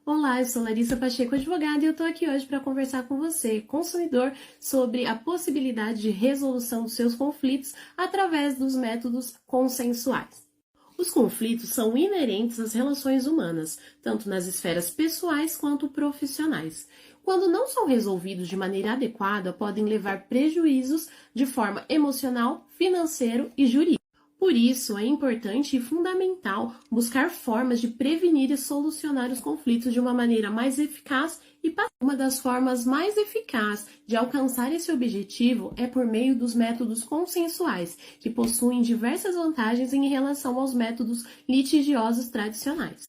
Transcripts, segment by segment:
Olá, eu sou Larissa Pacheco, advogada, e eu estou aqui hoje para conversar com você, consumidor, sobre a possibilidade de resolução dos seus conflitos através dos métodos consensuais. Os conflitos são inerentes às relações humanas, tanto nas esferas pessoais quanto profissionais. Quando não são resolvidos de maneira adequada, podem levar prejuízos de forma emocional, financeiro e jurídica. Por isso, é importante e fundamental buscar formas de prevenir e solucionar os conflitos de uma maneira mais eficaz e pacífica. Uma das formas mais eficazes de alcançar esse objetivo é por meio dos métodos consensuais, que possuem diversas vantagens em relação aos métodos litigiosos tradicionais.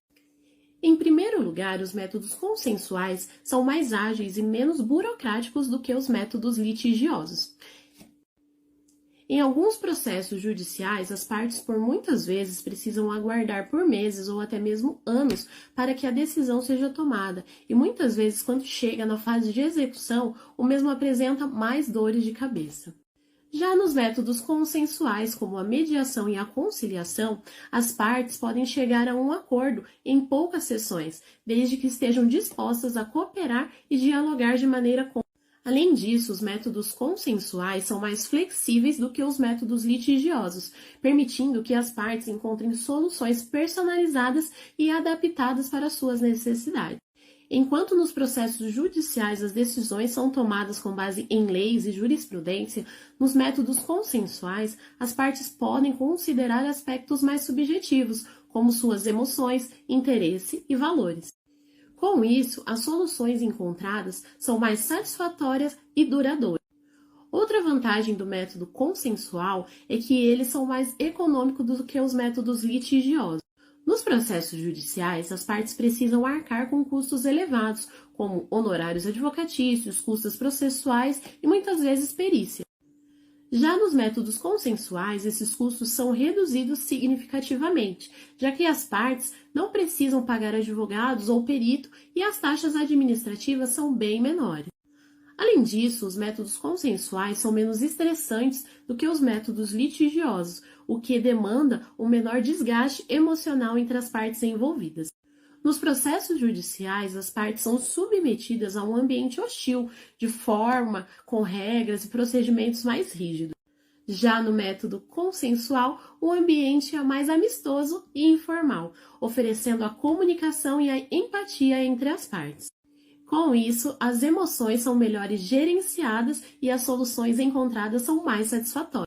Em primeiro lugar, os métodos consensuais são mais ágeis e menos burocráticos do que os métodos litigiosos. Em alguns processos judiciais, as partes por muitas vezes precisam aguardar por meses ou até mesmo anos para que a decisão seja tomada, e muitas vezes, quando chega na fase de execução, o mesmo apresenta mais dores de cabeça. Já nos métodos consensuais, como a mediação e a conciliação, as partes podem chegar a um acordo em poucas sessões, desde que estejam dispostas a cooperar e dialogar de maneira Além disso, os métodos consensuais são mais flexíveis do que os métodos litigiosos, permitindo que as partes encontrem soluções personalizadas e adaptadas para suas necessidades. Enquanto nos processos judiciais as decisões são tomadas com base em leis e jurisprudência, nos métodos consensuais as partes podem considerar aspectos mais subjetivos, como suas emoções, interesse e valores. Com isso, as soluções encontradas são mais satisfatórias e duradouras. Outra vantagem do método consensual é que eles são mais econômicos do que os métodos litigiosos. Nos processos judiciais, as partes precisam arcar com custos elevados, como honorários advocatícios, custos processuais e muitas vezes perícia. Já nos métodos consensuais, esses custos são reduzidos significativamente, já que as partes não precisam pagar advogados ou perito e as taxas administrativas são bem menores. Além disso, os métodos consensuais são menos estressantes do que os métodos litigiosos, o que demanda um menor desgaste emocional entre as partes envolvidas. Nos processos judiciais, as partes são submetidas a um ambiente hostil, de forma com regras e procedimentos mais rígidos. Já no método consensual, o ambiente é mais amistoso e informal, oferecendo a comunicação e a empatia entre as partes. Com isso, as emoções são melhores gerenciadas e as soluções encontradas são mais satisfatórias.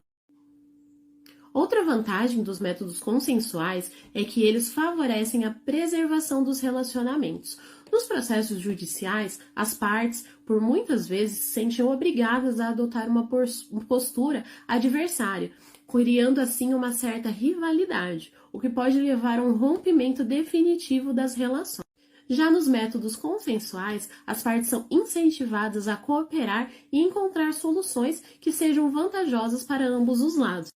Outra vantagem dos métodos consensuais é que eles favorecem a preservação dos relacionamentos. Nos processos judiciais, as partes, por muitas vezes, se sentem obrigadas a adotar uma postura adversária, criando assim uma certa rivalidade, o que pode levar a um rompimento definitivo das relações. Já nos métodos consensuais, as partes são incentivadas a cooperar e encontrar soluções que sejam vantajosas para ambos os lados.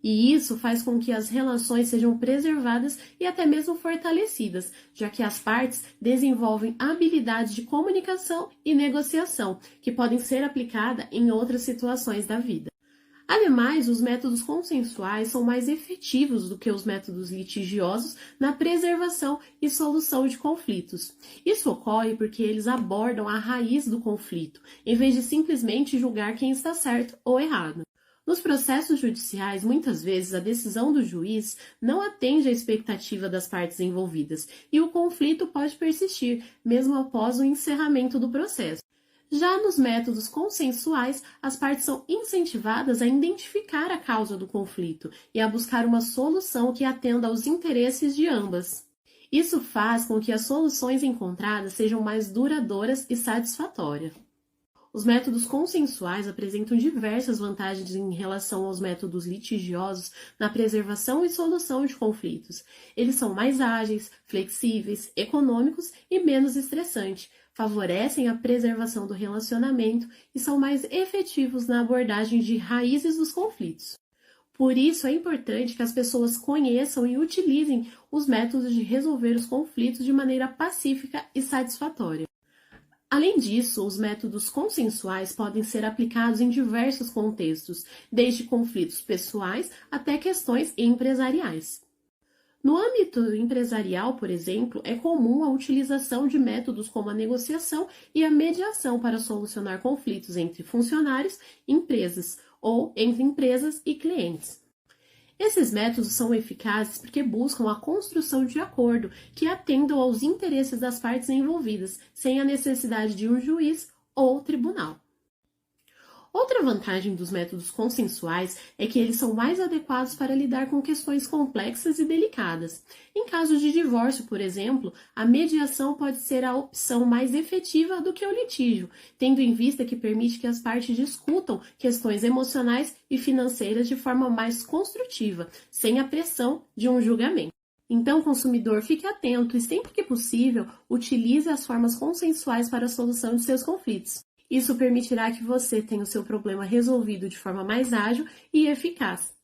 E isso faz com que as relações sejam preservadas e até mesmo fortalecidas, já que as partes desenvolvem habilidades de comunicação e negociação, que podem ser aplicadas em outras situações da vida. Ademais, os métodos consensuais são mais efetivos do que os métodos litigiosos na preservação e solução de conflitos. Isso ocorre porque eles abordam a raiz do conflito, em vez de simplesmente julgar quem está certo ou errado. Nos processos judiciais, muitas vezes a decisão do juiz não atende à expectativa das partes envolvidas e o conflito pode persistir, mesmo após o encerramento do processo. Já nos métodos consensuais, as partes são incentivadas a identificar a causa do conflito e a buscar uma solução que atenda aos interesses de ambas. Isso faz com que as soluções encontradas sejam mais duradouras e satisfatórias. Os métodos consensuais apresentam diversas vantagens em relação aos métodos litigiosos na preservação e solução de conflitos. Eles são mais ágeis, flexíveis, econômicos e menos estressantes, favorecem a preservação do relacionamento e são mais efetivos na abordagem de raízes dos conflitos. Por isso, é importante que as pessoas conheçam e utilizem os métodos de resolver os conflitos de maneira pacífica e satisfatória. Além disso, os métodos consensuais podem ser aplicados em diversos contextos, desde conflitos pessoais até questões empresariais. No âmbito empresarial, por exemplo, é comum a utilização de métodos como a negociação e a mediação para solucionar conflitos entre funcionários e empresas, ou entre empresas e clientes. Esses métodos são eficazes porque buscam a construção de acordo que atendam aos interesses das partes envolvidas, sem a necessidade de um juiz ou tribunal. Outra vantagem dos métodos consensuais é que eles são mais adequados para lidar com questões complexas e delicadas. Em caso de divórcio, por exemplo, a mediação pode ser a opção mais efetiva do que o litígio, tendo em vista que permite que as partes discutam questões emocionais e financeiras de forma mais construtiva, sem a pressão de um julgamento. Então, consumidor, fique atento e, sempre que possível, utilize as formas consensuais para a solução de seus conflitos. Isso permitirá que você tenha o seu problema resolvido de forma mais ágil e eficaz.